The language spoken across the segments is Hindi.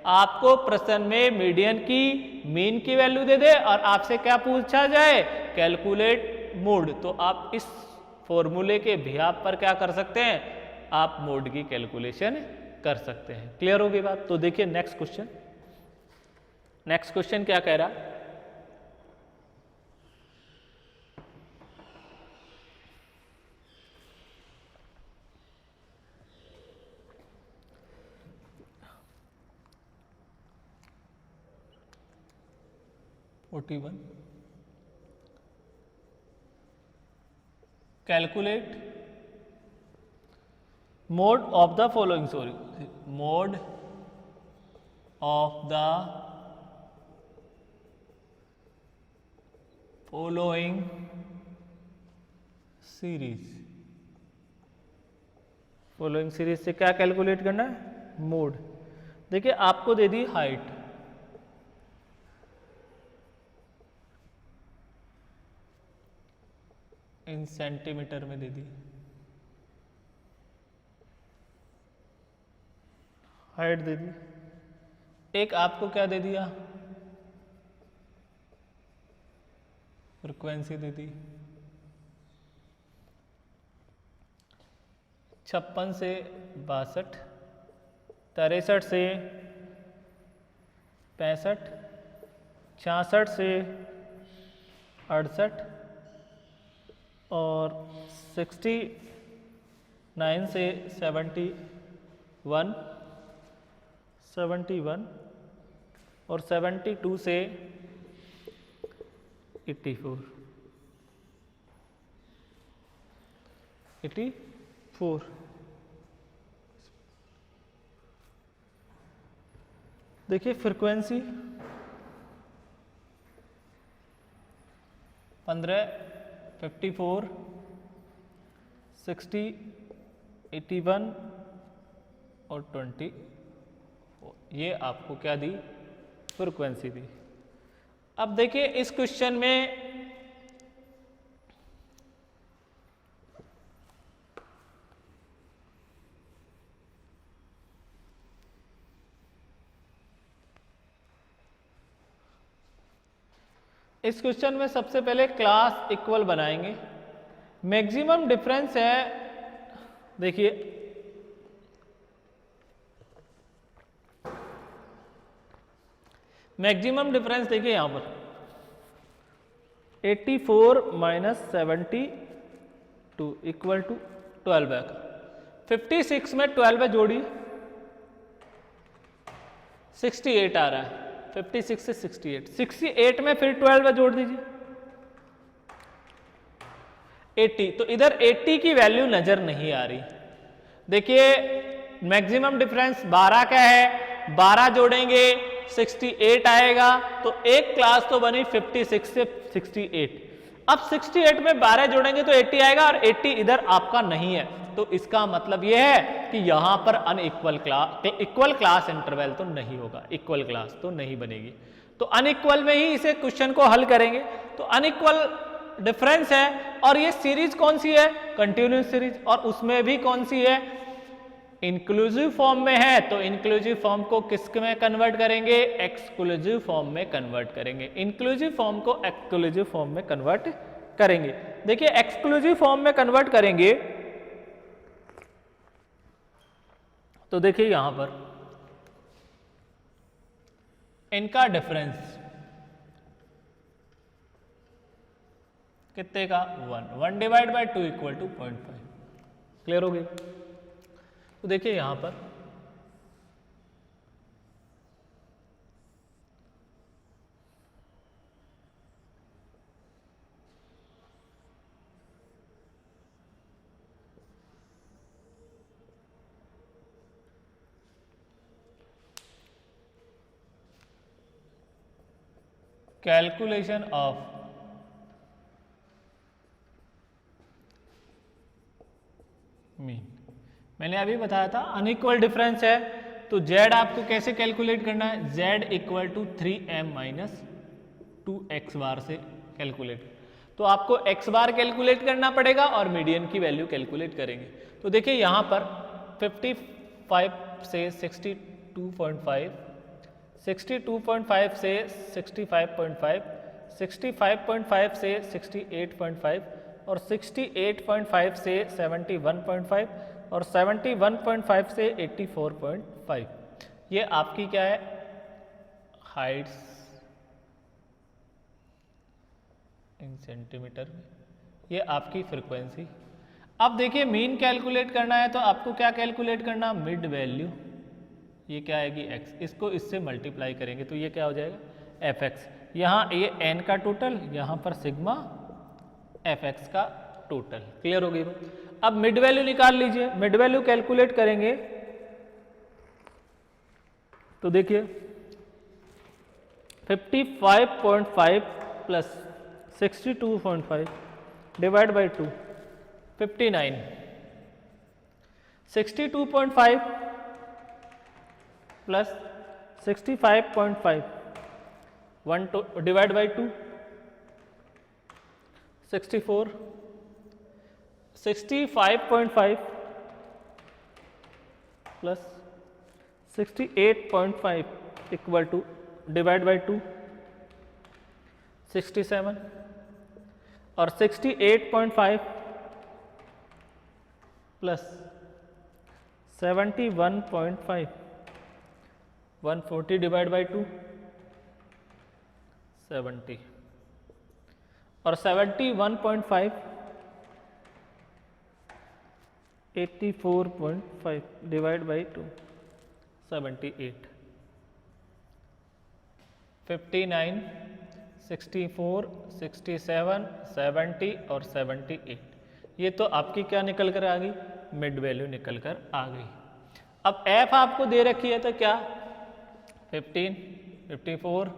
आपको प्रश्न में मीडियन की मीन की वैल्यू दे दे और आपसे क्या पूछा जाए, कैलकुलेट मोड, तो आप इस फॉर्मूले के बिहाफ पर क्या कर सकते हैं, आप मोड की कैलकुलेशन कर सकते हैं। क्लियर होगी बात। तो देखिए नेक्स्ट क्वेश्चन, नेक्स्ट क्वेश्चन क्या कह रहा है, calculate mode of the following, sorry, mode of the following series. Following series से क्या कैलकुलेट करना है, मोड। देखिए आपको दे दी हाइट, इन सेंटीमीटर में दे दी, हाइट दे दी, एक आपको क्या दे दिया, फ्रीक्वेंसी दे दी, 56 से 62, 63 से 65, 66 से 68 और 69 से 71, 71 और 72 से 84, 84। देखिए फ्रीक्वेंसी 15, 54, 60, 81 और 20, ये आपको क्या दी, फ्रीक्वेंसी दी। अब देखिए इस क्वेश्चन में सबसे पहले क्लास इक्वल बनाएंगे। मैक्सिमम डिफरेंस है, देखिए मैक्सिमम डिफरेंस देखिए यहां पर 84 माइनस 72 इक्वल टू 12 है। 56 में 12 जोड़ी 68 आ रहा है, 56 से 68, 68 में फिर 12 जोड़ दीजिए 80, तो इधर 80 की वैल्यू नजर नहीं आ रही। देखिए मैक्सिमम डिफरेंस 12 का है, 12 जोड़ेंगे 68 आएगा, तो एक क्लास तो बनी 56 से 68। अब 68 में 12 जोड़ेंगे तो 80 आएगा और 80 इधर आपका नहीं है, तो इसका मतलब यह है कि यहां पर unequal class, equal class interval तो नहीं होगा, इक्वल क्लास तो नहीं बनेगी। तो अनइक्वल में ही इसे क्वेश्चन को हल करेंगे। तो अनइक्वल डिफरेंस है और ये सीरीज कौन सी है, कंटिन्यूस सीरीज, और उसमें भी कौन सी है, इंक्लूसिव फॉर्म में है। तो इंक्लूसिव फॉर्म को किस में कन्वर्ट करेंगे, एक्सक्लूसिव फॉर्म में कन्वर्ट करेंगे। इंक्लूसिव फॉर्म को एक्सक्लूसिव फॉर्म में कन्वर्ट करेंगे। देखिए एक्सक्लूसिव फॉर्म में कन्वर्ट करेंगे तो देखिए यहां पर इनका डिफरेंस कितने का, 1 divide by 2 equal to 0.5। Clear हो गई। तो देखिए यहां पर कैलकुलेशन ऑफ मीन, मैंने अभी बताया था अनइक्वल डिफरेंस है तो z आपको कैसे कैलकुलेट करना है, z equal to 3m minus 2x bar से कैलकुलेट। तो आपको x बार कैलकुलेट करना पड़ेगा और मीडियन की वैल्यू कैलकुलेट करेंगे। तो देखिए यहां पर 55 से 62.5, 62.5 से 65.5, 65.5 से 68.5 और 68.5 से 71.5 और 71.5 से 84.5। ये आपकी क्या है, हाइट्स इन सेंटीमीटर में, ये आपकी फ्रीक्वेंसी। अब देखिए मीन कैलकुलेट करना है तो आपको क्या कैलकुलेट करना, मिड वैल्यू, ये क्या आएगी x, इसको इससे मल्टीप्लाई करेंगे तो ये क्या हो जाएगा fx, यहाँ ये n का टोटल, यहाँ पर सिग्मा fx का टोटल। क्लियर हो गई बात। अब मिड वैल्यू निकाल लीजिए, मिड वैल्यू कैलकुलेट करेंगे तो देखिए 55.5 plus 62.5 divide by 2, 59, 62.5 plus 65.5 1 divide by 2, 64, 65.5 plus 68.5 equal to divide by 2, 67 और 68.5 प्लस 71.5 140 डिवाइड बाई 2, 70 और 71.5 84.5 डिवाइड बाई 2, 78, 59, 64, 67, 70 और 78। ये तो आपकी क्या निकल कर आ गई, मिड वैल्यू निकल कर आ गई। अब f आपको दे रखी है तो क्या 15, 54,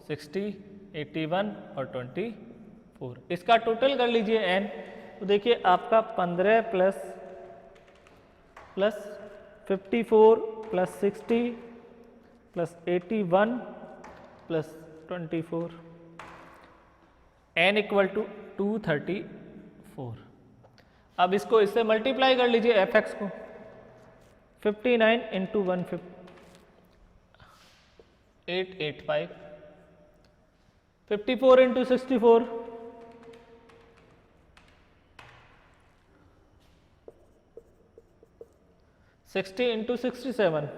60, 81 और 24, इसका टोटल कर लीजिए n, तो देखिए आपका 15 plus 54 plus 60 plus 81 plus 24, n equal to 234। अब इसको इससे मल्टीप्लाई कर लीजिए fx को, 59 इंटू 885, 54 इंटू 64, 60 इंटू 67,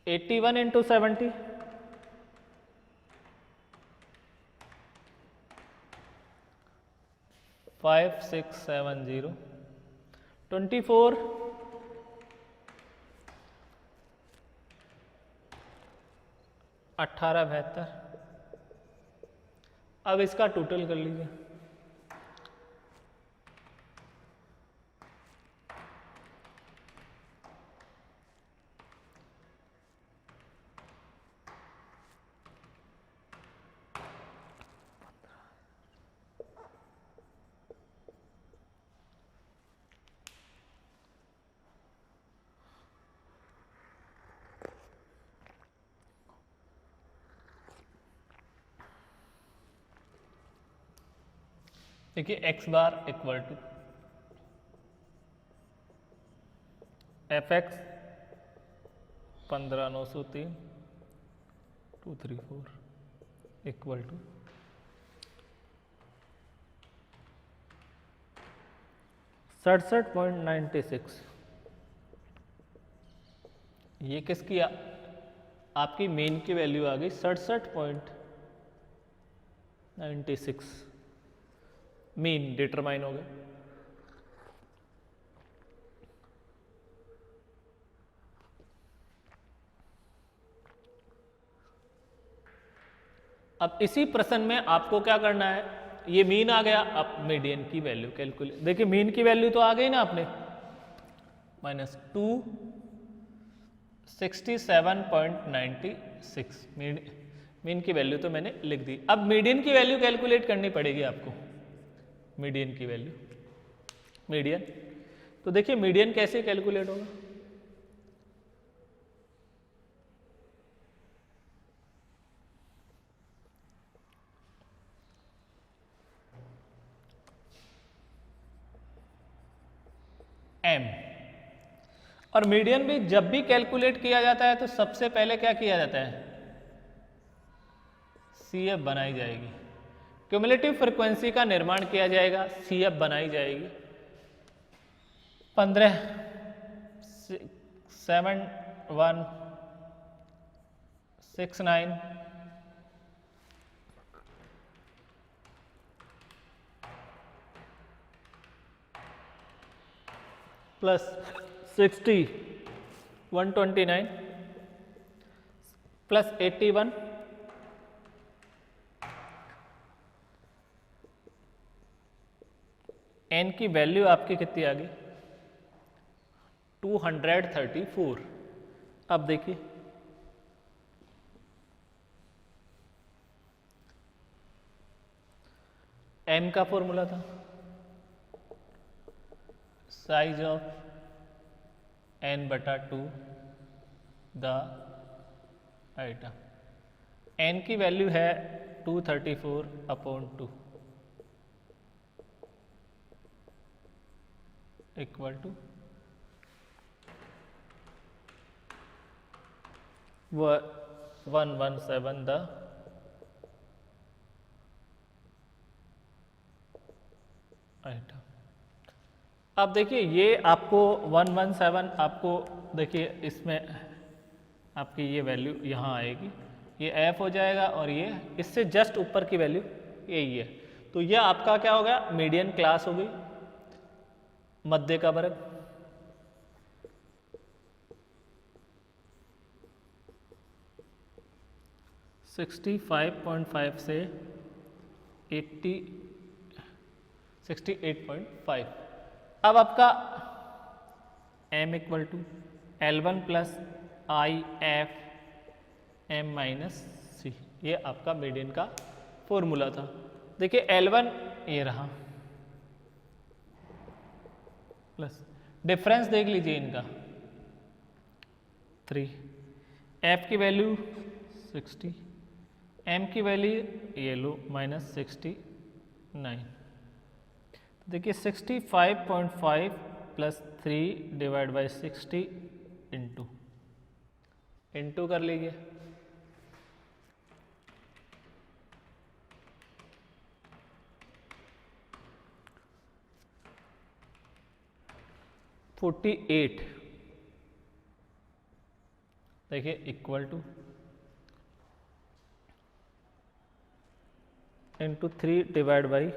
81 इंटू 70, 5670, 24, 1872। अब इसका टोटल कर लीजिए, देखिए x bar equal to fx 15903 234 equal to 67.96। ये किसकी आपकी मेन की वैल्यू आ गई 67.96, मीन डिटरमाइन हो गया। अब इसी प्रश्न में आपको क्या करना है, ये मीन आ गया, अब मीडियन की वैल्यू कैलकुलेट। देखिए मीन की वैल्यू तो आ गई ना आपने, -267.96 मीन की वैल्यू तो मैंने लिख दी। अब मीडियन की वैल्यू कैलकुलेट करनी पड़ेगी आपको, मीडियन की वैल्यू, मीडियन। तो देखिए मीडियन कैसे कैलकुलेट होगा, एम। और मीडियन भी जब भी कैलकुलेट किया जाता है तो सबसे पहले क्या किया जाता है, CF बनाई जाएगी, क्यूमुलेटिव फ्रीक्वेंसी का निर्माण किया जाएगा, CF बनाई जाएगी। 15 7 1 6 9 प्लस 60 129 प्लस 81 एन की वैल्यू आपकी कितनी आ गई 234। अब देखिए एम का फॉर्मूला था साइज ऑफ एन बटा 2 द आइटम। एन की वैल्यू है 234/2 इक्वल टू 117 द आइटम। अब देखिए ये आपको 117 आपको देखिए इसमें आपकी ये वैल्यू यहाँ आएगी, ये एफ हो जाएगा और ये इससे जस्ट ऊपर की वैल्यू यही है। तो ये आपका क्या हो गया, मीडियन क्लास हो गई, मध्य का वर्ग। सिक्सटी 5.5 से 68.5। अब आपका m equal to L1 plus I F M minus C, ये आपका मीडियन का फॉर्मूला था। देखिए L1 ये रहा, प्लस डिफरेंस देख लीजिए इनका 3, f की वैल्यू 60, m की वैल्यू ये लो -69। देखिए 65.5 प्लस 3 डिवाइड बाई 60 इंटू कर लीजिए। $48 देखिए equal to into 3 divide by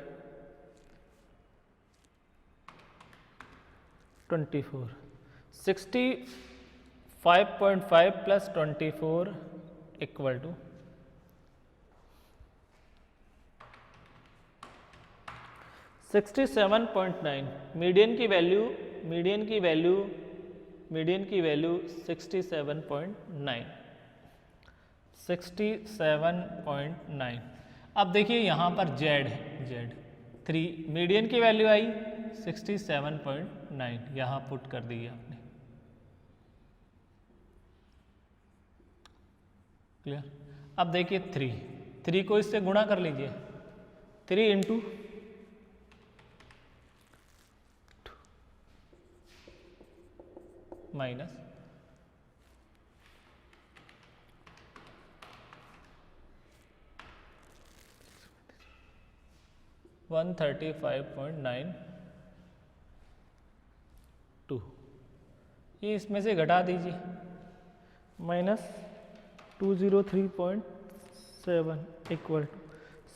24। 65.5 plus 24 equal to 67.9। Median की वैल्यू 67.9। अब देखिए यहाँ पर Z है, Z3 मीडियन की वैल्यू आई 67.9, यहाँ पुट कर दी आपने। क्लियर। अब देखिए 3 को इससे गुणा कर लीजिए, 3 इंटू माइनस 135.92, ये इसमें से घटा दीजिए, माइनस 203.7 इक्वल टू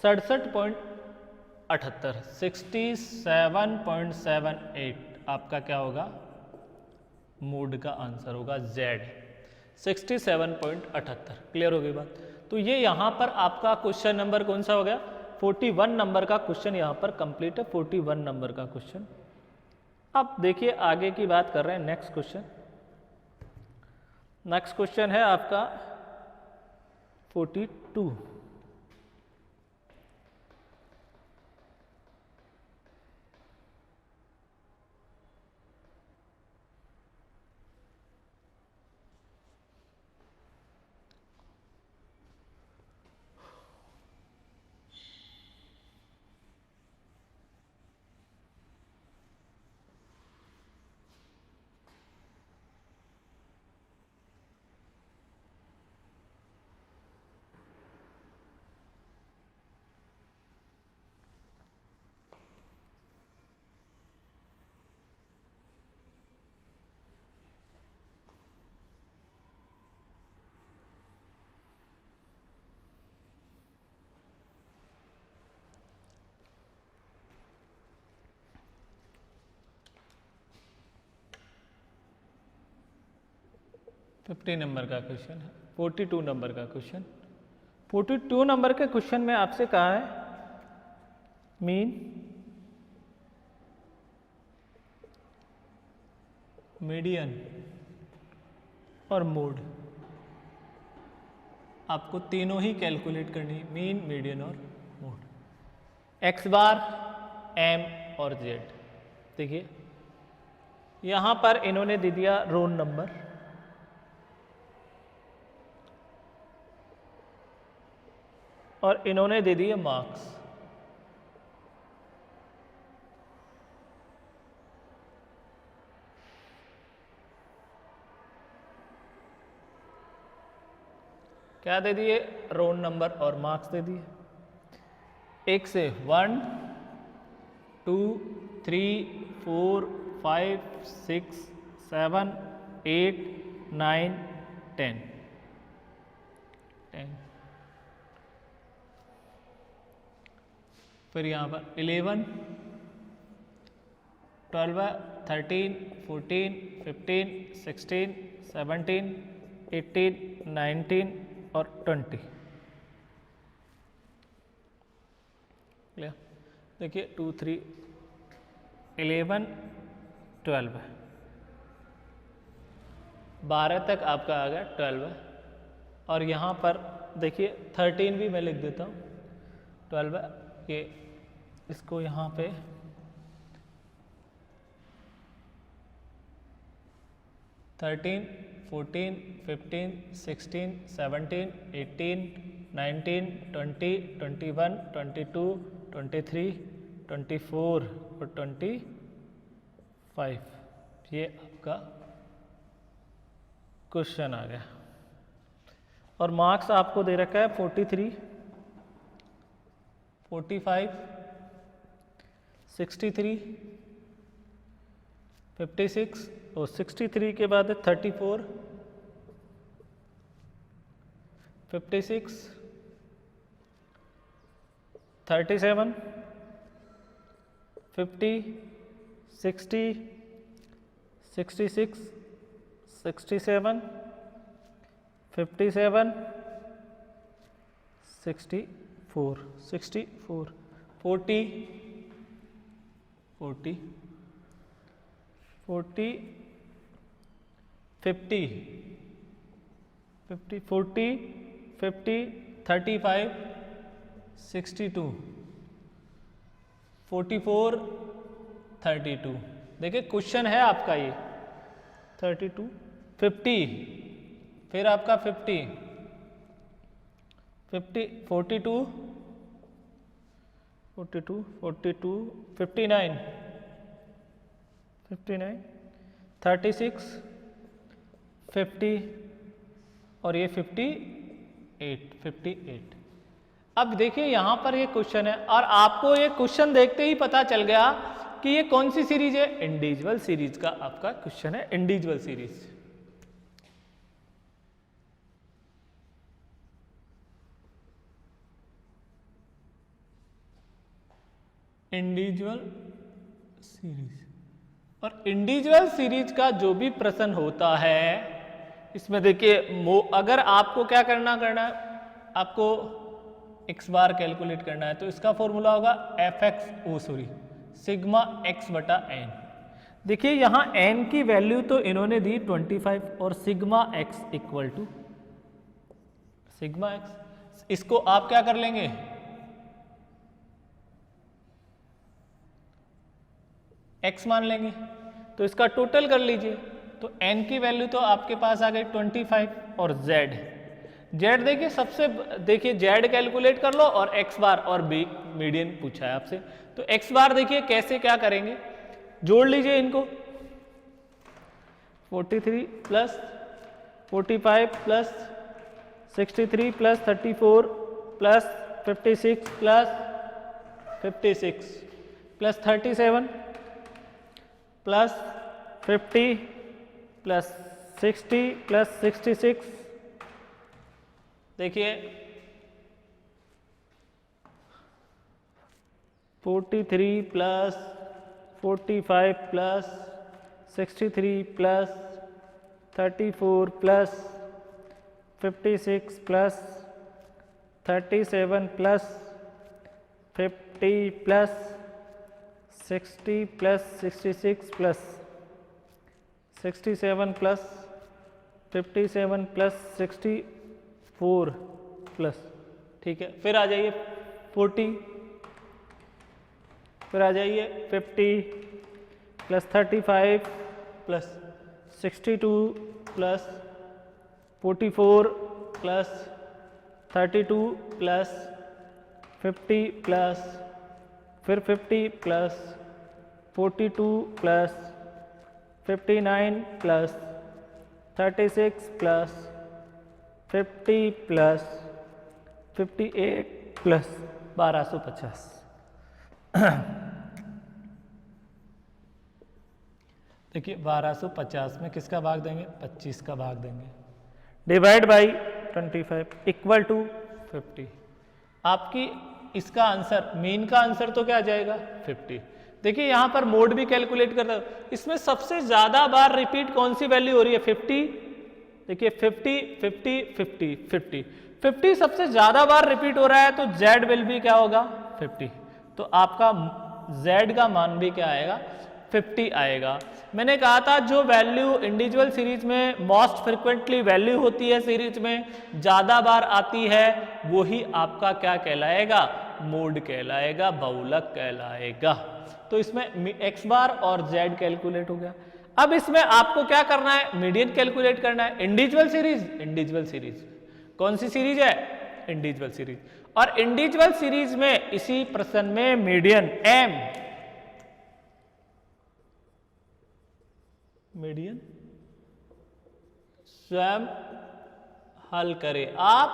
67.78, 67.78 आपका क्या होगा, मोड का आंसर होगा Z 67.78। क्लियर हो गई बात। तो ये यहाँ पर आपका क्वेश्चन नंबर कौन सा हो गया, 41 नंबर का क्वेश्चन यहाँ पर कंप्लीट है, 41 नंबर का क्वेश्चन। अब देखिए आगे की बात कर रहे हैं, नेक्स्ट क्वेश्चन है आपका 42। 50 नंबर का क्वेश्चन है, 42 नंबर का क्वेश्चन। 42 नंबर के क्वेश्चन में आपसे कहा है मीन, मीडियन और मोड, आपको तीनों ही कैलकुलेट करनी है, मीन, मीडियन और मोड, एक्स बार, एम और जेड। देखिए यहां पर इन्होंने दे दिया रोल नंबर, और इन्होंने दे दिए मार्क्स। क्या दे दिए? रोल नंबर और मार्क्स दे दिए। एक से 1 2 3 4 5 6 7 8 9 10 10। फिर यहाँ पर 11 12 13 14 15 16 17 18 19 और 20। क्लियर? देखिए 2 3 11 12 12 तक आपका आ गया 12, और यहाँ पर देखिए 13 भी मैं लिख देता हूँ 12 के, इसको यहाँ पे 13 14 15 16 17 18 19 20 21 22 23 24 और 25, ये आपका क्वेश्चन आ गया। और मार्क्स आपको दे रखा है 43 45 63 56 और 63 के बाद 34 56 37 50 60 66 67 57 64 64 40 40 40 50 50 40 50 35 62 44 32। देखिए क्वेश्चन है आपका ये 32 50, फिर आपका 50 50 42 42 42 59 59 36 50 और ये 58। अब देखिए यहां पर ये क्वेश्चन है, और आपको ये क्वेश्चन देखते ही पता चल गया कि ये कौन सी सीरीज है, इंडिविजुअल सीरीज का आपका क्वेश्चन है, इंडिविजुअल सीरीज। इंडिविजुअल सीरीज, और इंडिविजुअल सीरीज का जो भी प्रश्न होता है इसमें देखिए अगर आपको क्या करना है, आपको x बार कैलकुलेट करना है, तो इसका फॉर्मूला होगा सिग्मा x बटा n। देखिए यहां n की वैल्यू तो इन्होंने दी 25 और sigma x equal to sigma x, इसको आप क्या कर लेंगे, x मान लेंगे, तो इसका टोटल कर लीजिए। तो n की वैल्यू तो आपके पास आ गई 25, और z देखिए सबसे, देखिए z कैलकुलेट कर लो, और x बार और b मीडियन पूछा है आपसे। तो x बार देखिए कैसे क्या करेंगे, जोड़ लीजिए इनको, 43 plus 45 plus 63 plus 34 plus 56 plus 56 plus 37 plus 50 plus 60 plus 66। देखिए 43 plus 45 plus 63 plus 34 plus 56 plus 37 plus 50 plus 60 plus 66 plus 67 plus 57 plus 64 plus, ठीक है। फिर आ जाइए 40, फिर आ जाइए 50 plus 35 plus 62 plus 44 plus 32 plus 50 plus फिर 50 plus 42 plus 59 plus 36 plus 50 plus 58 plus 1250। देखिए 1250 में किसका भाग देंगे? 25 का भाग देंगे, डिवाइड बाई 25 इक्वल टू 50। आपकी इसका आंसर, मीन का आंसर तो क्या आ जाएगा? 50। देखिए यहां पर मोड भी कैलकुलेट कर रहे हो, इसमें सबसे ज्यादा बार रिपीट कौन सी वैल्यू हो रही है? 50। देखिए 50 50 50 50 50 सबसे ज्यादा बार रिपीट हो रहा है, तो z विल भी क्या होगा? 50। तो आपका z का मान भी क्या आएगा? 50 आएगा। मैंने कहा था जो वैल्यू इंडिविजुअल सीरीज में मोस्ट फ्रिक्वेंटली वैल्यू होती है, सीरीज में ज्यादा बार आती है, वही आपका क्या कहलाएगा? मोड कहलाएगा, बहुलक कहलाएगा। तो इसमें x बार और z कैलकुलेट हो गया। अब इसमें आपको क्या करना है? मीडियन कैलकुलेट करना है। इंडिविजुअल सीरीज, इंडिविजुअल सीरीज कौन सी सीरीज है? Individual series. और इंडिविजुअल सीरीज में इसी प्रश्न में मीडियन m, मीडियन स्वयं हल करें। आप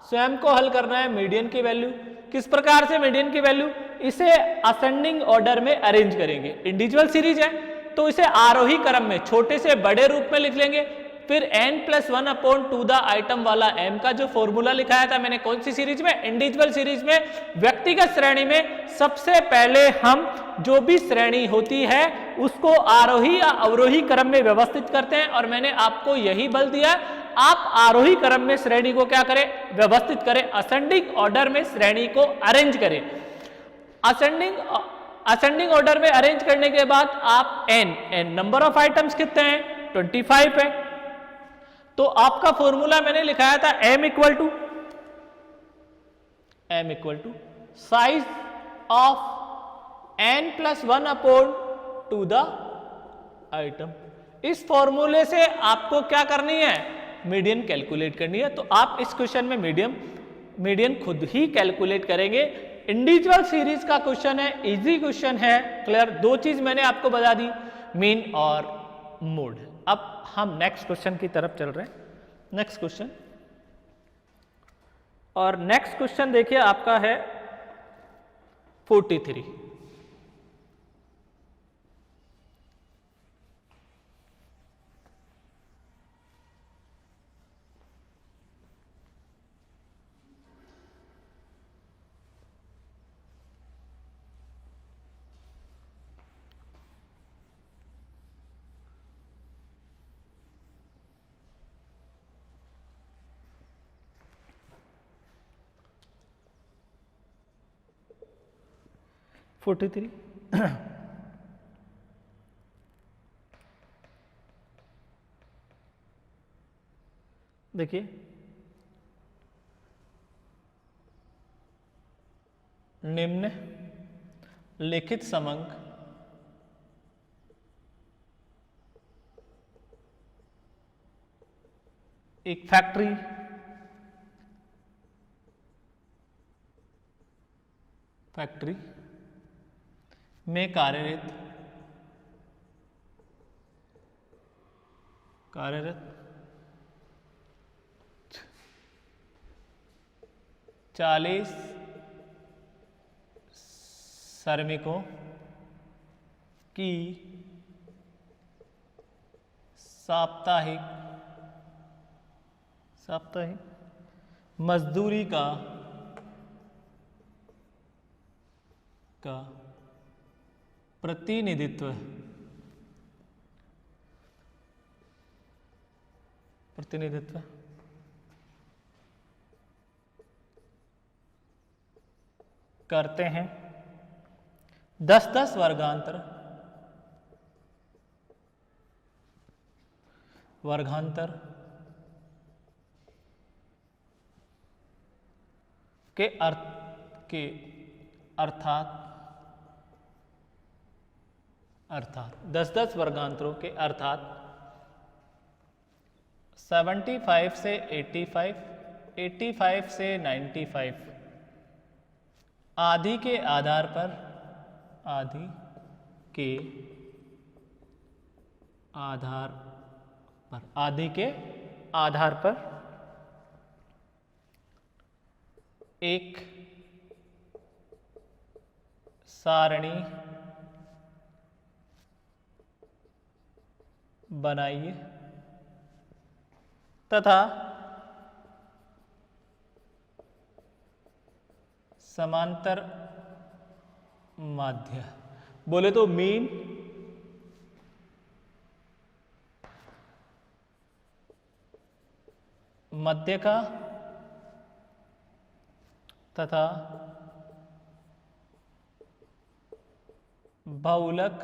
स्वयं को हल करना है मीडियन की वैल्यू। किस प्रकार से मीडियन की वैल्यू? इसे असेंडिंग ऑर्डर में अरेंज करेंगे। इंडिविजुअल सीरीज है तो इसे आरोही क्रम में छोटे से बड़े रूप में लिख लेंगे। फिर n+1/2 द आइटम वाला m का जो फॉर्मूला लिखाया था मैंने, कौन सी सीरीज में? इंडिविजुअल सीरीज में। व्यक्तिगत श्रेणी में सबसे पहले हम जो भी श्रेणी होती है उसको आरोही या अवरोही क्रम में व्यवस्थित करते हैं, और मैंने आपको यही बल दिया, आप आरोही क्रम में श्रेणी को क्या करें? व्यवस्थित करें, असेंडिंग ऑर्डर में श्रेणी को अरेंज करें। असेंडिंग ऑर्डर में अरेंज करने के बाद आप n नंबर ऑफ आइटम्स कितने हैं? 25 है। तो आपका फॉर्मूला मैंने लिखाया था m equal to size of n+1/2 the item. इस फॉर्मूले से आपको क्या करनी है? मीडियन कैलकुलेट करनी है। तो आप इस क्वेश्चन में मीडियन खुद ही कैलकुलेट करेंगे। इंडिविजुअल सीरीज का क्वेश्चन है, इजी क्वेश्चन है, क्लियर। दो चीज मैंने आपको बता दी, मीन और मोड। अब हम नेक्स्ट क्वेश्चन की तरफ चल रहे हैं। नेक्स्ट क्वेश्चन, और नेक्स्ट क्वेश्चन देखिए आपका है 43। देखिए निम्न लिखित समंक एक फैक्ट्री में कार्यरत 40 श्रमिकों की साप्ताहिक मजदूरी का प्रतिनिधित्व प्रतिनिधित्व करते हैं 10-10 वर्गांतर के अर्थात 10-10 वर्गांतरों के अर्थात 75 से 85, 85 से 95 आदि के आधार पर एक सारणी बनाइए तथा समांतर माध्य बोले तो मीन, मध्य का तथा बहुलक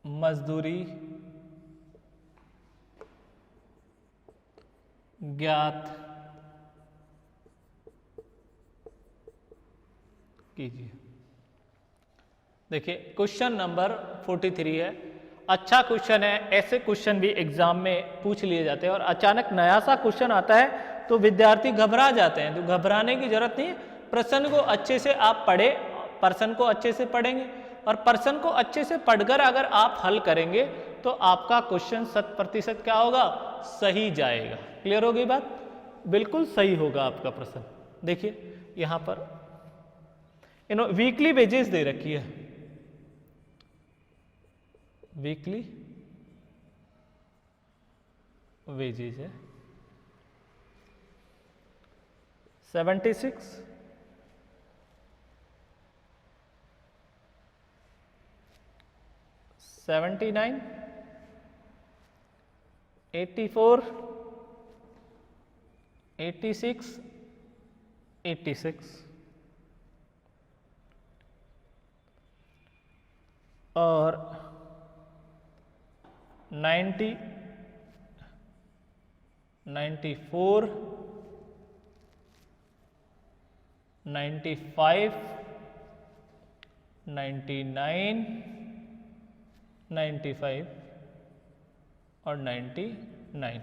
मजदूरी ज्ञात कीजिए। देखिए क्वेश्चन नंबर 43 है, अच्छा क्वेश्चन है। ऐसे क्वेश्चन भी एग्जाम में पूछ लिए जाते हैं और अचानक नया सा क्वेश्चन आता है तो विद्यार्थी घबरा जाते हैं। तो घबराने की जरूरत नहीं, प्रश्न को अच्छे से आप पढ़े, प्रश्न को अच्छे से पढ़ेंगे और प्रश्न को अच्छे से पढ़कर अगर आप हल करेंगे तो आपका क्वेश्चन 100% क्या होगा, सही जाएगा। क्लियर होगी बात, बिल्कुल सही होगा आपका प्रश्न। देखिए यहां पर वीकली वेजेस दे रखी है, वीकली वेजेस है 76, 79, 84, 86, 86 और 90, 94, 95, 99, 95 और 99।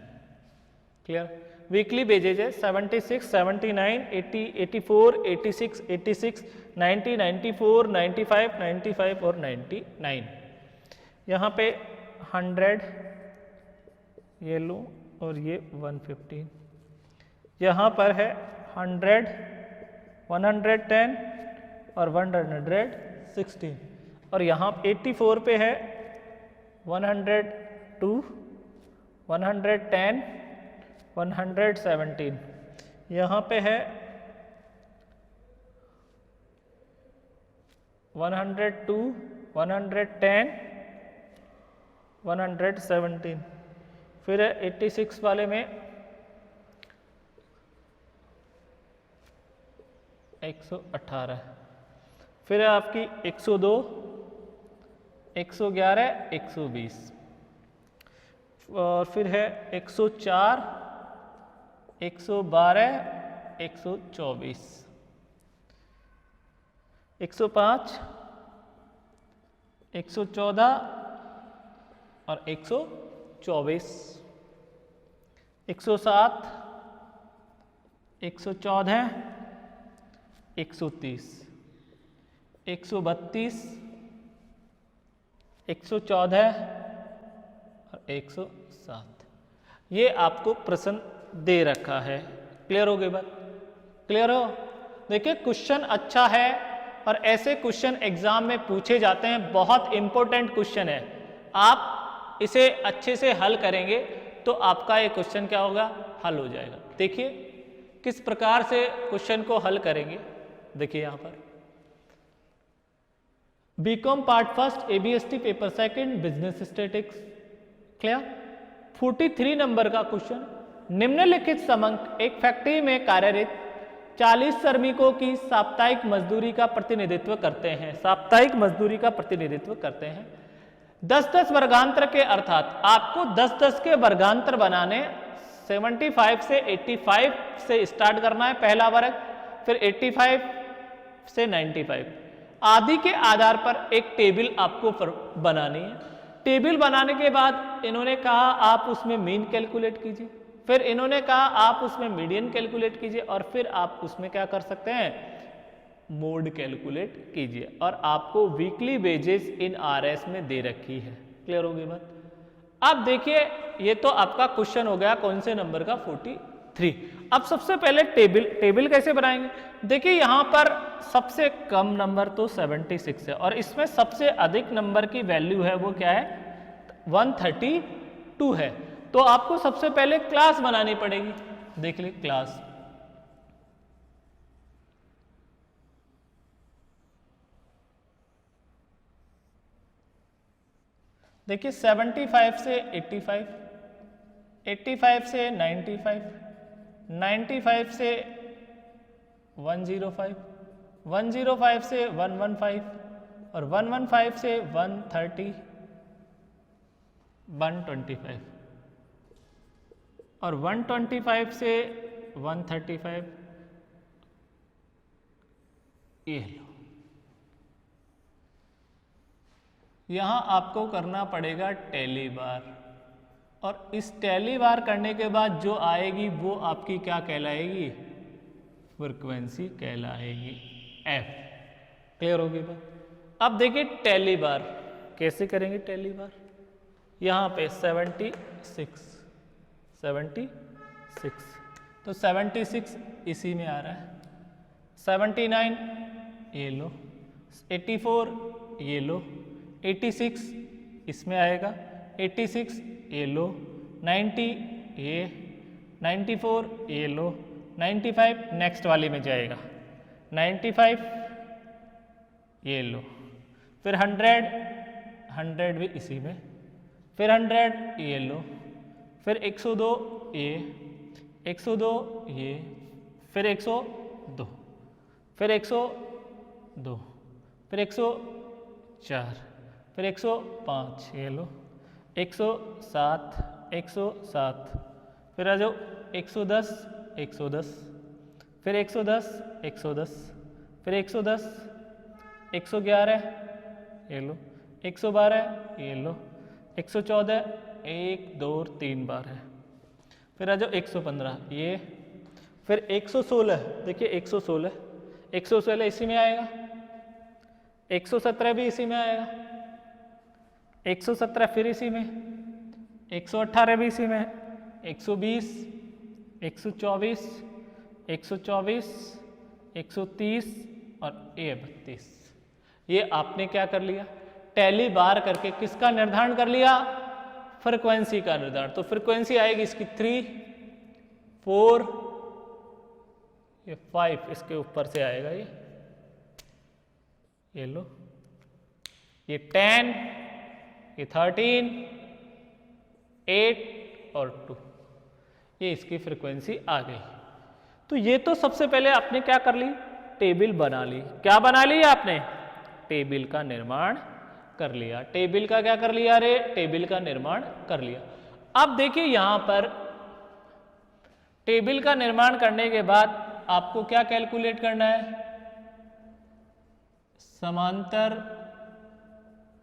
क्लियर, वीकली बेजेज है 76, 79, 80, 84, 86, 86, 90, 94, 95, 95 और 99। यहाँ पे 100 ये लो और ये 115, यहाँ पर है 100, 110 और 116 और यहाँ 84 पे है 102, 110, 117, यहाँ पे है 102, 110, 117, फिर है 86 वाले में 118, फिर है आपकी 102, 111, 120 और फिर है 104, 112, 124, 105, 114 और 124, 107, 114, 130, 132, 114 और 107। ये आपको प्रश्न दे रखा है। क्लियर हो गई बात, क्लियर हो। देखिए क्वेश्चन अच्छा है और ऐसे क्वेश्चन एग्जाम में पूछे जाते हैं, बहुत इंपॉर्टेंट क्वेश्चन है। आप इसे अच्छे से हल करेंगे तो आपका ये क्वेश्चन क्या होगा, हल हो जाएगा। देखिए किस प्रकार से क्वेश्चन को हल करेंगे। देखिए यहां पर BCom part first, ABST paper second, business statics. Clear, 43 number का क्वेश्चन, निम्नलिखित समंक एक फैक्ट्री में कार्यरत 40 श्रमिकों की साप्ताहिक मजदूरी का प्रतिनिधित्व करते हैं। साप्ताहिक मजदूरी का प्रतिनिधित्व करते हैं। 10-10 वर्गांतर के अर्थात आपको 10-10 के वर्गांतर बनाने 75 से 85 से स्टार्ट करना है पहला वर्ग, फिर 85 से 95 आदि के आधार पर एक टेबल आपको बनानी है। टेबल बनाने के बाद इन्होंने कहा आप उसमें मीन कैलकुलेट कीजिए, फिर इन्होंने कहा आप उसमें मीडियन कैलकुलेट कीजिए, और फिर आप उसमें क्या कर सकते हैं, मोड कैलकुलेट कीजिए, और आपको वीकली वेजेस इन आरएस में दे रखी है। क्लियर होगी बात। अब देखिए ये तो आपका क्वेश्चन हो गया कौन से नंबर का, 43। अब सबसे पहले टेबल कैसे बनाएंगे। देखिए यहां पर सबसे कम नंबर तो 76 है, और इसमें सबसे अधिक नंबर की वैल्यू है वो क्या है, 132 है। तो आपको सबसे पहले क्लास बनानी पड़ेगी। देख ली क्लास, देखिए 75 से 85, 85 से 95, 95 से 105, 105 से 115, और 115 से 130, 125, और 125 से 135, ये लो। यहां आपको करना पड़ेगा टैली बार, और इस टैली बार करने के बाद जो आएगी वो आपकी क्या कहलाएगी, फ्रीक्वेंसी कहलाएगी, एफ। क्लियर होगी बात। अब देखिए टैली बार कैसे करेंगे। टैली बार यहां पे 76, तो 76 इसी में आ रहा है, 79 ये लो, 84 ये लो, 86 इसमें आएगा, 86 ये लो, 90 ये, 94 ये लो, 95 नेक्स्ट वाली में जाएगा, 95 ये लो, फिर 100 भी इसी में, फिर 100 ये लो, फिर 102 ये, 102 ये, फिर 102, फिर 102, फिर 104, फिर 105 ये लो, 107, 107, फिर आ जाओ 110, 110, फिर 110, 110, फिर 110, 111 ये लो, 112 ये लो, 114 1 2 3 बार है, फिर आ जाओ 115 ये, फिर 116, देखिए 116, 116 इसी में आएगा, 117 भी इसी में आएगा, 117 फिर इसी में, 118 भी इसी में, 120, 124, 124, 130 और 32। ये आपने क्या कर लिया, टैली बार करके किसका निर्धारण कर लिया, फ्रीक्वेंसी का निर्धारण। तो फ्रीक्वेंसी आएगी इसकी 3, 4, ये 5 इसके ऊपर से आएगा, ये लो, ये 10, ये 13, 8 और 2, ये इसकी फ्रीक्वेंसी आ गई। तो ये तो सबसे पहले आपने क्या कर ली, टेबल बना ली। क्या बना ली आपने, टेबल का निर्माण कर लिया। टेबल का क्या कर लिया रे, टेबल का निर्माण कर लिया। अब देखिए यहां पर टेबल का निर्माण करने के बाद आपको क्या कैलकुलेट करना है, समांतर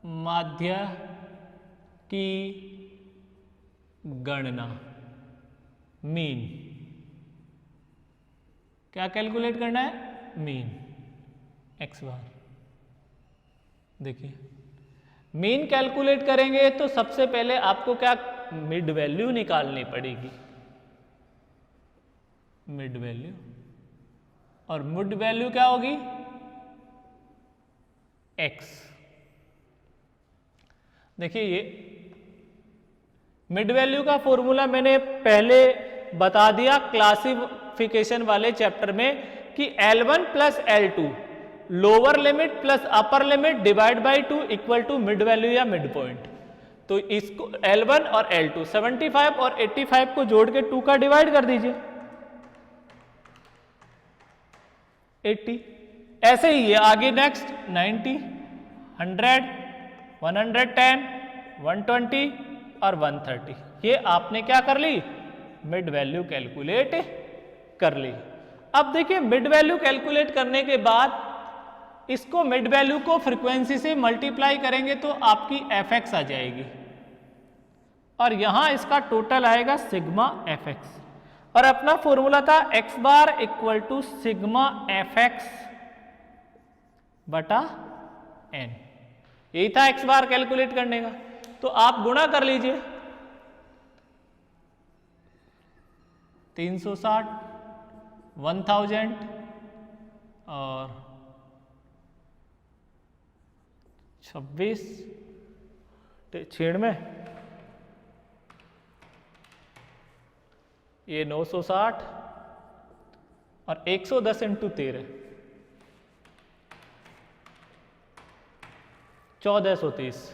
माध्य की गणना, मीन। क्या कैलकुलेट करना है, मीन x बार। देखिए मीन कैलकुलेट करेंगे तो सबसे पहले आपको क्या, मिड वैल्यू निकालनी पड़ेगी, मिड वैल्यू, और मिड वैल्यू क्या होगी, x। देखिए ये मिड वैल्यू का फॉर्मूला मैंने पहले बता दिया क्लासिफिकेशन वाले चैप्टर में कि L1 plus L2 lower limit plus upper limit divide by 2 equal to mid value या मिड पॉइंट। तो इसको L1 और L2 75 और 85 को जोड़ के 2 का डिवाइड कर दीजिए 80। ऐसे ही है आगे नेक्स्ट 90, 100, 110, 120 और 130। ये आपने क्या कर ली, मिड वैल्यू कैलकुलेट कर ली। अब देखिए मिड वैल्यू कैलकुलेट करने के बाद इसको मिड वैल्यू को फ्रीक्वेंसी से मल्टीप्लाई करेंगे तो आपकी fx आ जाएगी और यहां इसका टोटल आएगा सिग्मा fx और अपना फॉर्मूला था x bar equal to sigma fx बटा n। यही था x बार कैलकुलेट करने का। तो आप गुणा कर लीजिए 360, 1000 और 26 96 ये 960 और 110 इंटू 13 1430।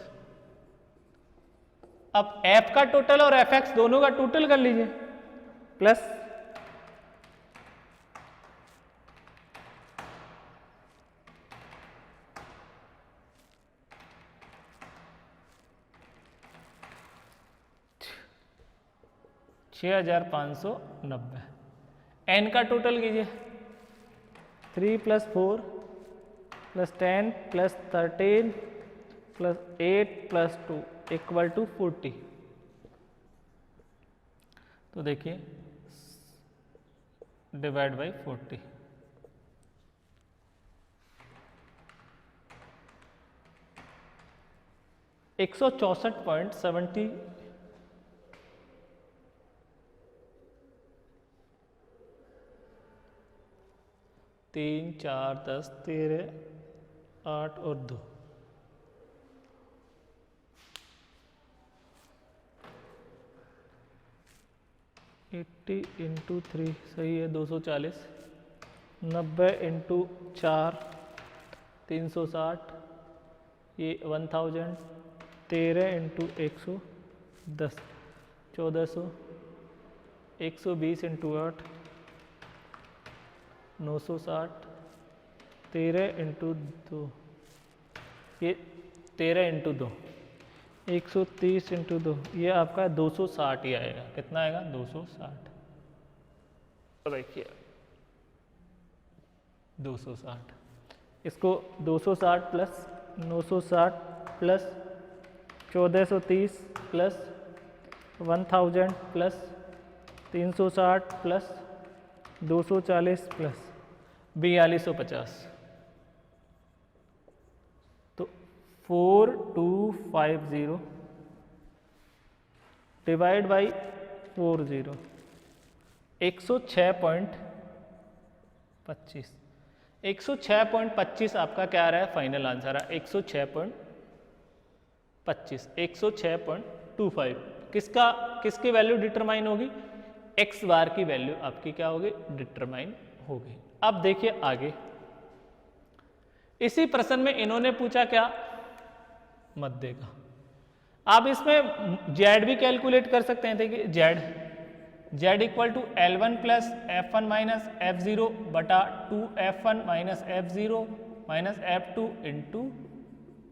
अब f का टोटल और fx दोनों का टोटल कर लीजिए प्लस 6590। n का टोटल कीजिए 3 + 4 + 10 + 13 + 8 + 2 इक्वल टू 40। तो देखिए डिवाइड बाई 40 164.70 3 4 10 13 8 और 2 80 इंटू 3 सही है 240 90 इंटू 4 360 ये 1000 13 इंटू 110 1400 120 इंटू 8 960 13 इंटू 2 ये 13 इंटू 2 130 इंटू 2 ये आपका 260 ही आएगा। कितना आएगा 260। तो देखिए 260 इसको 260 plus 960 plus 1430 plus 1000 plus 360 plus 240 plus 4250। तो 4250 डिवाइड बाई 40 106.25 106.25 आपका क्या आ रहा है फाइनल आंसर है 106.25 106.25। किसकी वैल्यू डिटरमाइन होगी, x बार की वैल्यू आपकी क्या होगी डिटरमाइन होगी। अब देखिए आगे इसी प्रश्न में इन्होंने पूछा क्या मध्य का। आप इसमें z भी कैलकुलेट कर सकते हैं। देखिए z equal to L1 plus F1 minus F0 बटा 2F1 minus F0 minus F2 into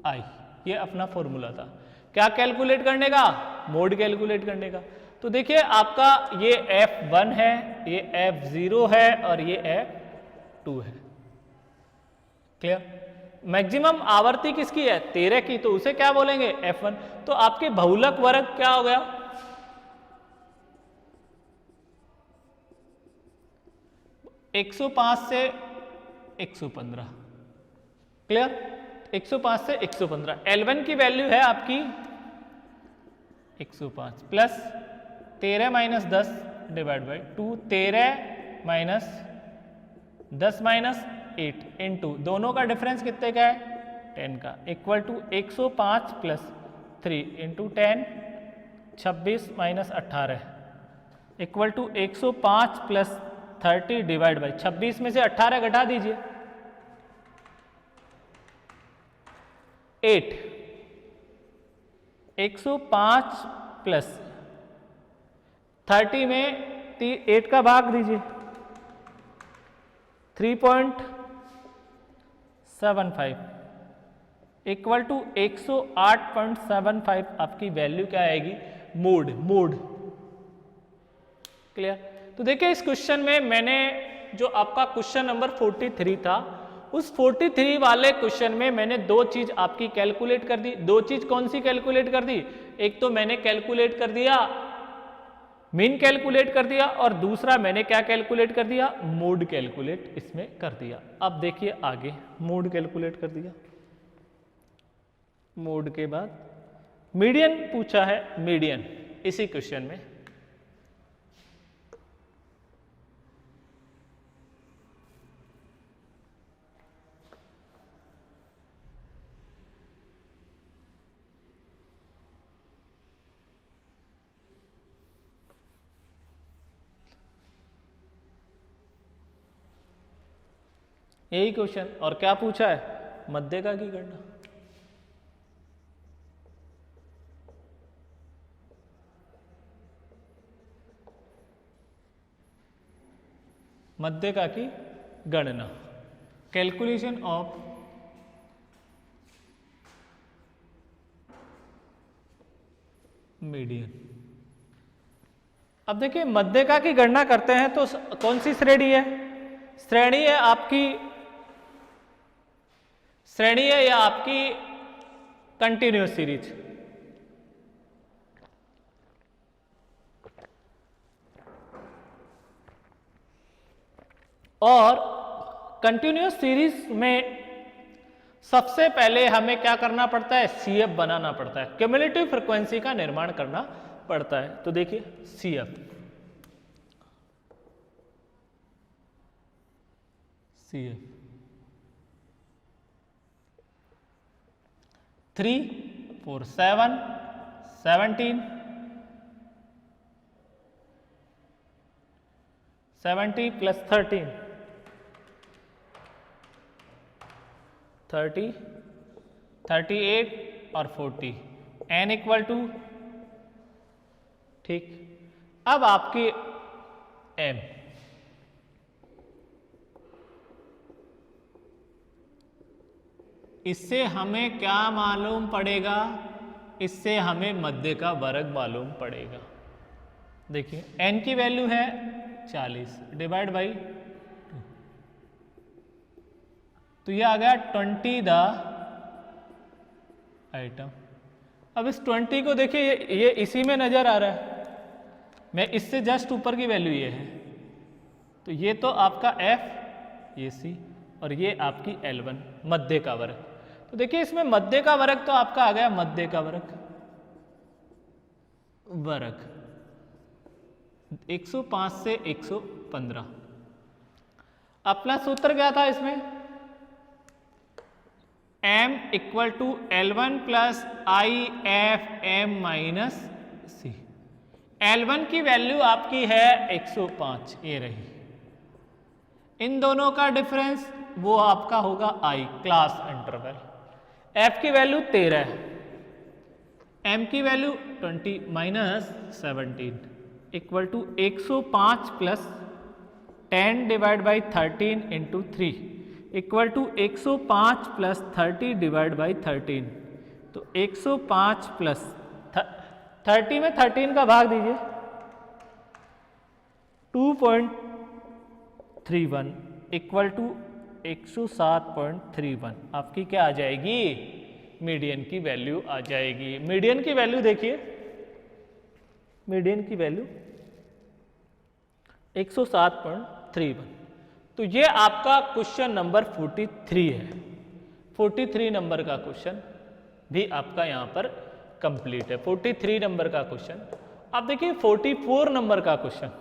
आई। ये अपना फॉर्मूला था क्या कैलकुलेट करने का, मोड कैलकुलेट करने का। तो देखिए आपका ये F1 है, ये F0 है और ये F2 है। क्लियर। मैक्सिमम आवर्ती किसकी है 13 की, तो उसे क्या बोलेंगे F1। तो आपके बहुलक वर्ग क्या हो गया 105 से 115। क्लियर। 105 से 115 L1 की वैल्यू है आपकी 105 plus 13 minus 10 divide by 2 13 minus 10 minus 8 into दोनों का डिफरेंस कितने का है 10 का equal to 105 plus 3 into 10 26 minus 18 equal to 105 plus 30 divide by 26 में से 18 घटा दीजिए 8 105 प्लस 30 में 8 का भाग दीजिए, 3.75 इक्वल टू 108.75 आपकी वैल्यू क्या आएगी, मोड। क्लियर। तो देखिए इस क्वेश्चन में मैंने जो आपका क्वेश्चन नंबर 43 था, उस 43 वाले क्वेश्चन में मैंने दो चीज आपकी कैलकुलेट कर दी। दो चीज कौन सी कैलकुलेट कर दी, एक तो मैंने कैलकुलेट कर दिया मीन कैलकुलेट कर दिया, और दूसरा मैंने क्या कैलकुलेट कर दिया, मोड कैलकुलेट इसमें कर दिया। अब देखिए आगे मोड कैलकुलेट कर दिया, मोड के बाद मीडियन पूछा है, मीडियन इसी क्वेश्चन में यही क्वेश्चन, और क्या पूछा है, मध्यका की गणना। मध्यका की गणना, कैलकुलेशन ऑफ मीडियन। अब देखिए मध्यका की गणना करते हैं तो कौन सी श्रेणी है, श्रेणी है आपकी, श्रेणी है या आपकी कंटिन्यूअस सीरीज। और कंटिन्यूअस सीरीज में सबसे पहले हमें क्या करना पड़ता है, सीएफ बनाना पड़ता है, क्यूमुलेटिव फ्रीक्वेंसी का निर्माण करना पड़ता है। तो देखिए सीएफ, सीएफ 3 4 7 17 70 प्लस 13 30 38 और 40 n इक्वल टू, ठीक। अब आपकी m, इससे हमें क्या मालूम पड़ेगा, इससे हमें मध्य का वर्ग मालूम पड़ेगा। देखिए n की वैल्यू है 40 डिवाइड बाई 2, तो ये आ गया 20 द आइटम। अब इस 20 को देखिए ये इसी में नजर आ रहा है, मैं इससे जस्ट ऊपर की वैल्यू ये है, तो ये तो आपका f, ये c, और ये आपकी L1 मध्य का वर्ग। तो देखिए इसमें मध्य का वर्ग तो आपका आ गया मध्य का वर्ग 105 से 115। अपना सूत्र क्या था इसमें, m equal to L1 plus I F M minus C. L1 की वैल्यू आपकी है 105, ये रही, इन दोनों का डिफरेंस वो आपका होगा I, क्लास इंटरवल। f की वैल्यू 13 है, m की value 20 minus 17 equal to 105 plus 10 divide by 13 into 3 equal to 105 plus 30 divide by 13। तो 105 प्लस 30 में 13 का भाग दीजिए, 2.31 इक्वल टू 107.31 आपकी क्या आ जाएगी, मीडियन की वैल्यू आ जाएगी। मीडियन की वैल्यू देखिए, मीडियन की वैल्यू 107.31। तो ये आपका क्वेश्चन नंबर 43 है। 43 नंबर का क्वेश्चन भी आपका यहां पर कंप्लीट है। 43 नंबर का क्वेश्चन। अब देखिए 44 नंबर का क्वेश्चन।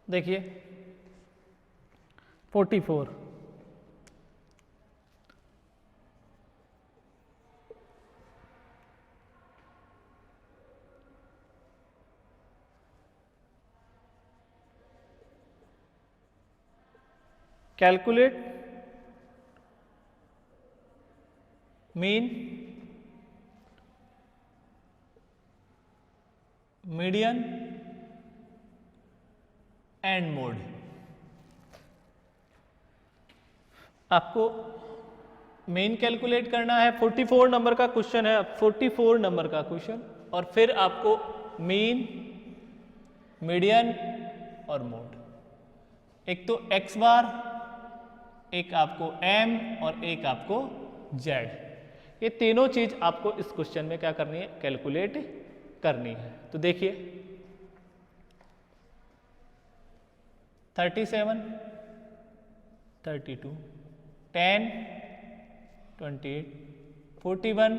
देखिए 44, calculate mean, median and mode. आपको मेन कैलकुलेट करना है, 44 नंबर का क्वेश्चन है, 44 नंबर का क्वेश्चन, और फिर आपको मीन, मीडियन और मोड, एक तो एक्स बार, एक आपको एम और एक आपको जेड, ये तीनों चीज आपको इस क्वेश्चन में क्या करनी है, कैलकुलेट करनी है। तो देखिए 37, 32, 10, 28, 41,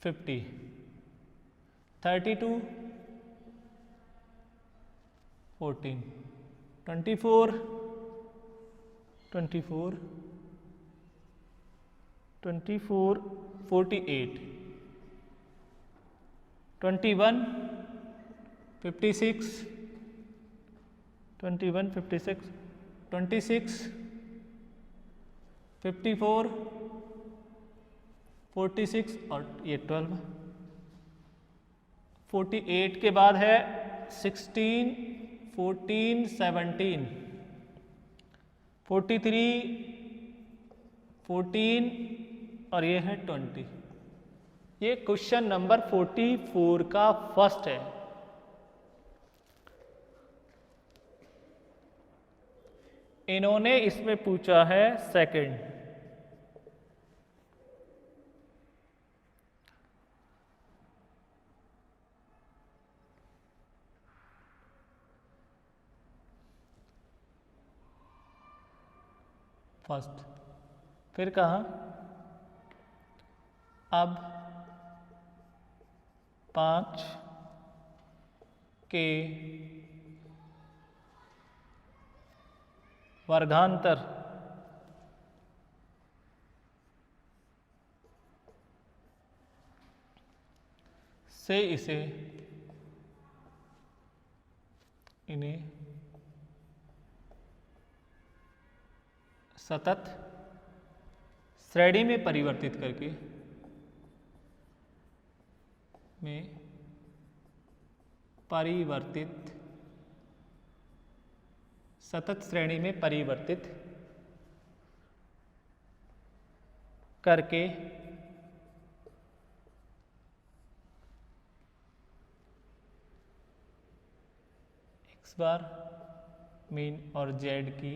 50, 32, 14, 24, 24, 24, 48, 21, 56, 21, 56, 26, 54, 46 और ये 12, 48 के बाद है 16, 14, 17, 43, 14 और ये है 20। ये क्वेश्चन नंबर 44 का फर्स्ट है। इन्होंने इसमें पूछा है सेकंड। फर्स्ट, फिर कहा अब 5 के वर्गांतर से इसे इन्हें सतत श्रेणी में परिवर्तित करके सतत श्रेणी में परिवर्तित करके एक्स बार, मीन और जेड की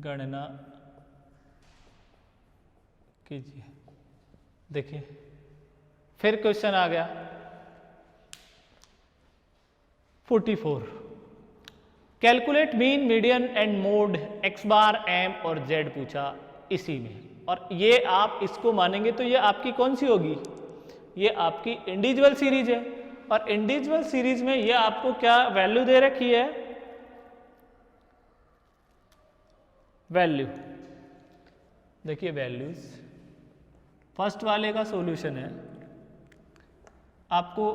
गणना कीजिए। देखिए फिर क्वेश्चन आ गया 44, calculate mean, median and mode X bar, M और जेड पूछा इसी में। और ये आप इसको मानेंगे तो ये आपकी कौन सी होगी, ये आपकी इंडिविजुअल सीरीज है। और इंडिविजुअल सीरीज में ये आपको क्या वैल्यू दे रखी है, वैल्यू। देखिए वैल्यूज, फर्स्ट वाले का सॉल्यूशन है, आपको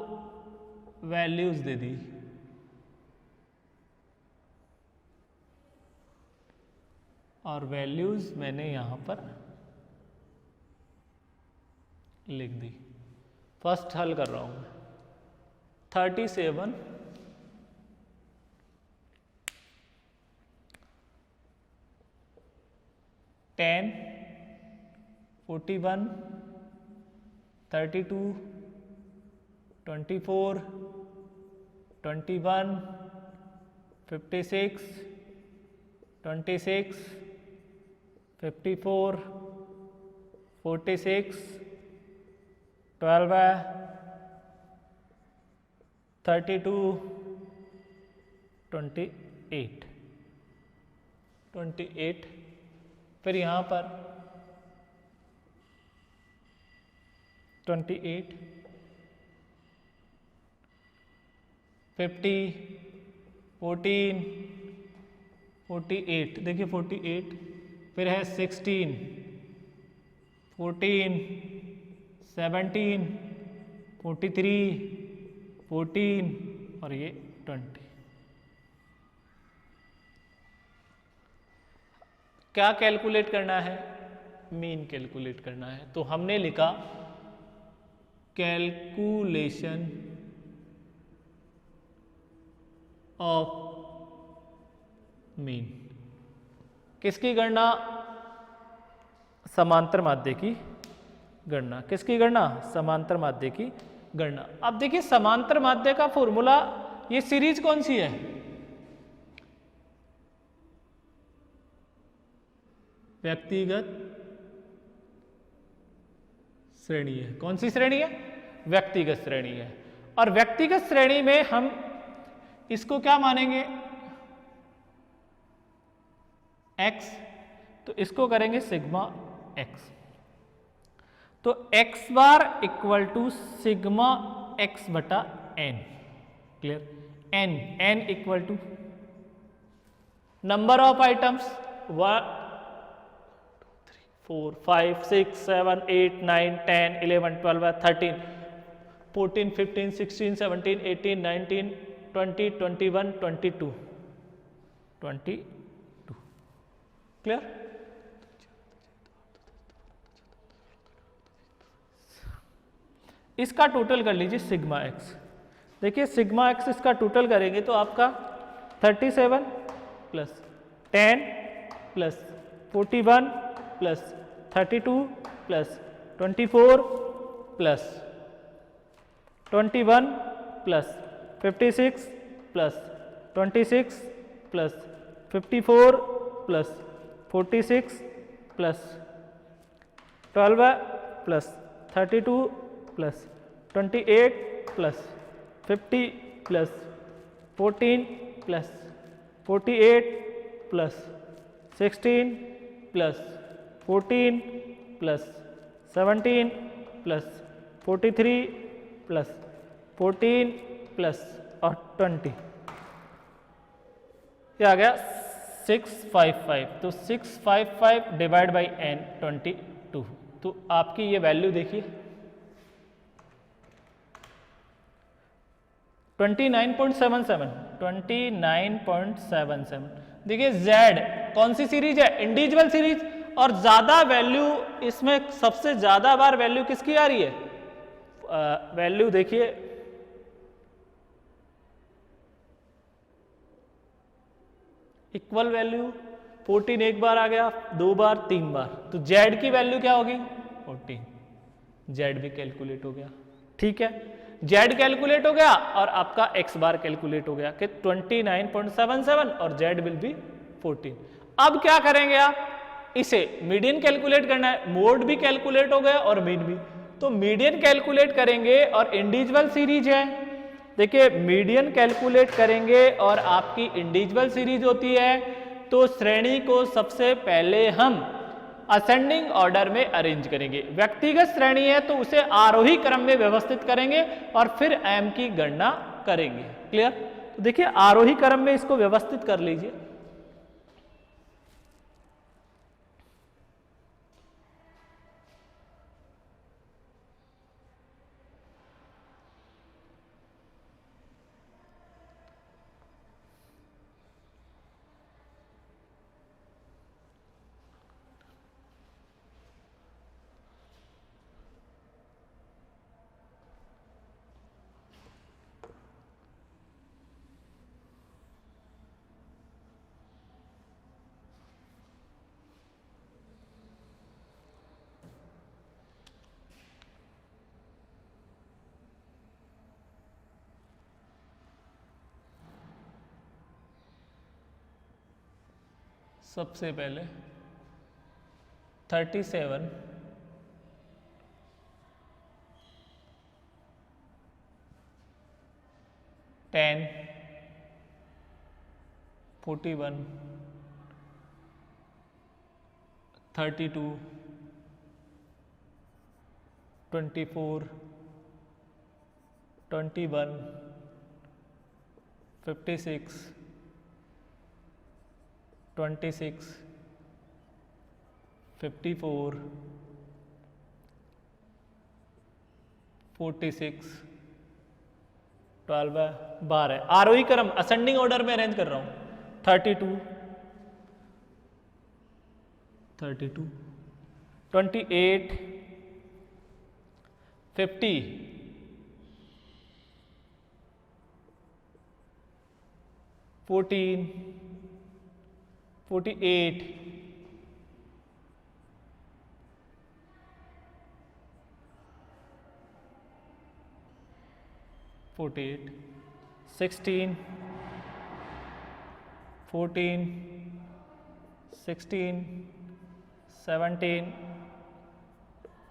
वैल्यूज दे दी, और वैल्यूज मैंने यहां पर लिख दी। फर्स्ट हल कर रहा हूं मैं, 37, 10, 41, 32, 24, 21, 56, 26, 54, 46, 12, 32, 28, 28, फिर यहाँ पर 28, 50, 14, 48, देखिए 48, फिर है 16, 14, 17, 43, 14 और ये 20। क्या कैलकुलेट करना है? मीन कैलकुलेट करना है। तो हमने लिखा कैलकुलेशन ऑफ मीन। किसकी गणना? समांतर माध्य की गणना। किसकी गणना? समांतर माध्य की गणना। अब देखिए समांतर माध्य का फॉर्मूला, ये सीरीज कौन सी है? व्यक्तिगत श्रेणी है। कौन सी श्रेणी है? व्यक्तिगत श्रेणी है। और व्यक्तिगत श्रेणी में हम इसको क्या मानेंगे? x, तो इसको करेंगे सिग्मा x। तो x bar equal to sigma x बटा n। Clear? n equal to number of items 1, 4, 5, 6, 7, 8, 9, 10, 11, 12, 13, 14, 15, 16, 17, 18, 19, 20, 21, 22, 22। Clear? इसका टोटल कर लीजिए सिग्मा एक्स। देखिए सिग्मा एक्स इसका टोटल करेंगे तो आपका 37 plus 10 plus 41 plus 32 plus 24 plus 21 plus 56 plus 26 plus 54 plus 46 plus 12 plus 32 plus 28 plus 50 plus 14 plus 48 plus 16 plus 14 plus 17 plus 43 plus 14 plus और 20। ये आ गया 655। तो 655 डिवाइड बाई n 22। तो आपकी ये वैल्यू देखिए 29.77। 29.77। देखिए z कौन सी सीरीज है? Individual series. और ज्यादा वैल्यू इसमें सबसे ज्यादा बार वैल्यू किसकी आ रही है? वैल्यू देखिए इक्वल वैल्यू 14 एक बार आ गया, 2 बार, 3 बार। तो z की वैल्यू क्या होगी? 14। z भी कैलकुलेट हो गया। ठीक है, z कैलकुलेट हो गया और आपका x बार कैलकुलेट हो गया कि 29.77 और z विल बी 14। अब क्या करेंगे आप? इसे मीडियन कैलकुलेट करना है। मोड भी कैलकुलेट हो गया और मीन भी। तो मीडियन कैलकुलेट करेंगे और इंडिविजुअल सीरीज है। देखिए मीडियन कैलकुलेट करेंगे और आपकी इंडिविजुअल सीरीज होती है, तो श्रेणी को सबसे पहले हम असेंडिंग ऑर्डर में अरेंज करेंगे। व्यक्तिगत श्रेणी है तो उसे आरोही क्रम में व्यवस्थित करेंगे और फिर m की गणना करेंगे। क्लियर? तो देखिए आरोही क्रम में इसको व्यवस्थित कर लीजिए। सबसे पहले 37 10 41 32 24 21 56, 26, 54, 46, 12 है, 12 है। आरोही क्रम असेंडिंग ऑर्डर में अरेंज कर रहा हूं। 32, 32, 28, 50, 14, 48, 48, 16, 14, 16, 17,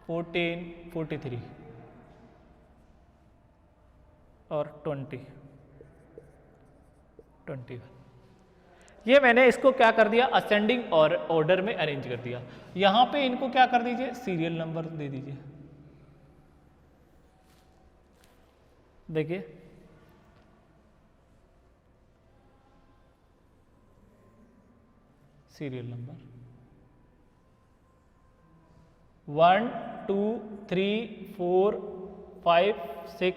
14, 43 और 20, 21। ये मैंने इसको क्या कर दिया, असेंडिंग और ऑर्डर में अरेंज कर दिया। यहां पे इनको क्या कर दीजिए, सीरियल नंबर दे दीजिए। देखिए सीरियल नंबर 1 2 3 4 5 6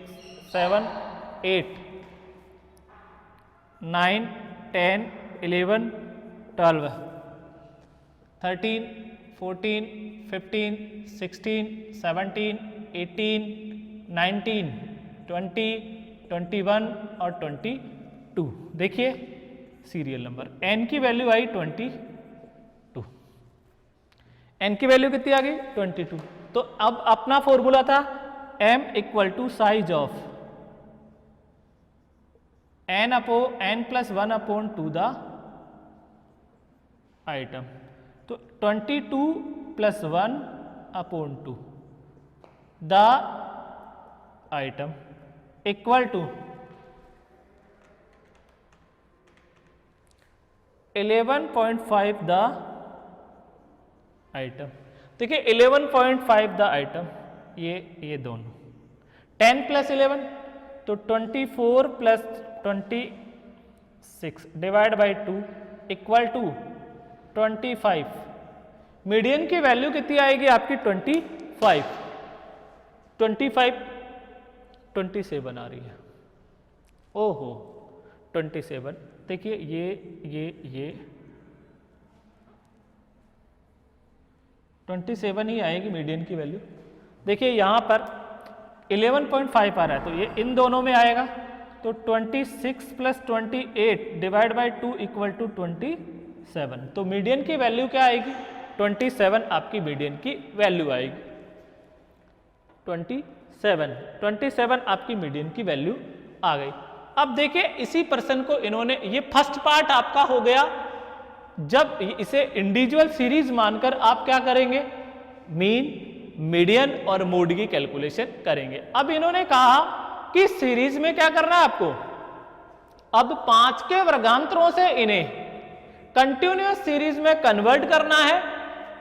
7 8 9 10 11 12 13 14 15 16 17 18 19 20 21 और 22। देखिए सीरियल नंबर। एन की वैल्यू आई 22, एन की वैल्यू कितनी आ गई 22। तो अब अपना फॉर्मूला था m equal to size of n plus 1 upon 2 the item. तो 22 plus 1 upon 2 the item equal to 11.5 the item. देखिए 11.5 द आइटम, ये दोनों 10 प्लस 11 तो 24 plus 26 divide by 2 equal to 25। Median की वैल्यू कितनी आएगी आपकी 25, 27 आ रही है। ओहो 27। देखिए ये 27 ही आएगी मीडियन की वैल्यू। देखिए यहाँ पर 11.5 आ रहा है तो ये इन दोनों में आएगा। तो 26 plus 28 divide by 2 equal to 27। तो मीडियन की वैल्यू क्या आएगी 27, आपकी मीडियन की वैल्यू आएगी 27 आपकी मीडियन की वैल्यू आ गई। अब देखिए इसी पर्सन को इन्होंने, ये फर्स्ट पार्ट आपका हो गया। जब इसे इंडिविजुअल सीरीज मानकर आप क्या करेंगे, मीन, मीडियन और मोड की कैलकुलेशन करेंगे। अब इन्होंने कहा कि सीरीज में क्या करना है आपको, अब 5 के वर्गांतरों से इन्हें कंटिन्यूअस सीरीज में कन्वर्ट करना है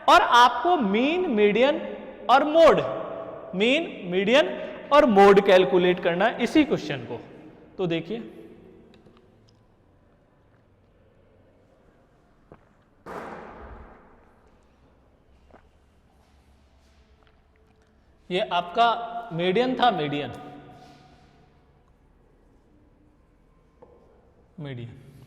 और आपको मीन, मीडियन और मोड, मीन, मीडियन और मोड कैलकुलेट करना है इसी क्वेश्चन को। तो देखिए ये आपका मीडियन था, मीडियन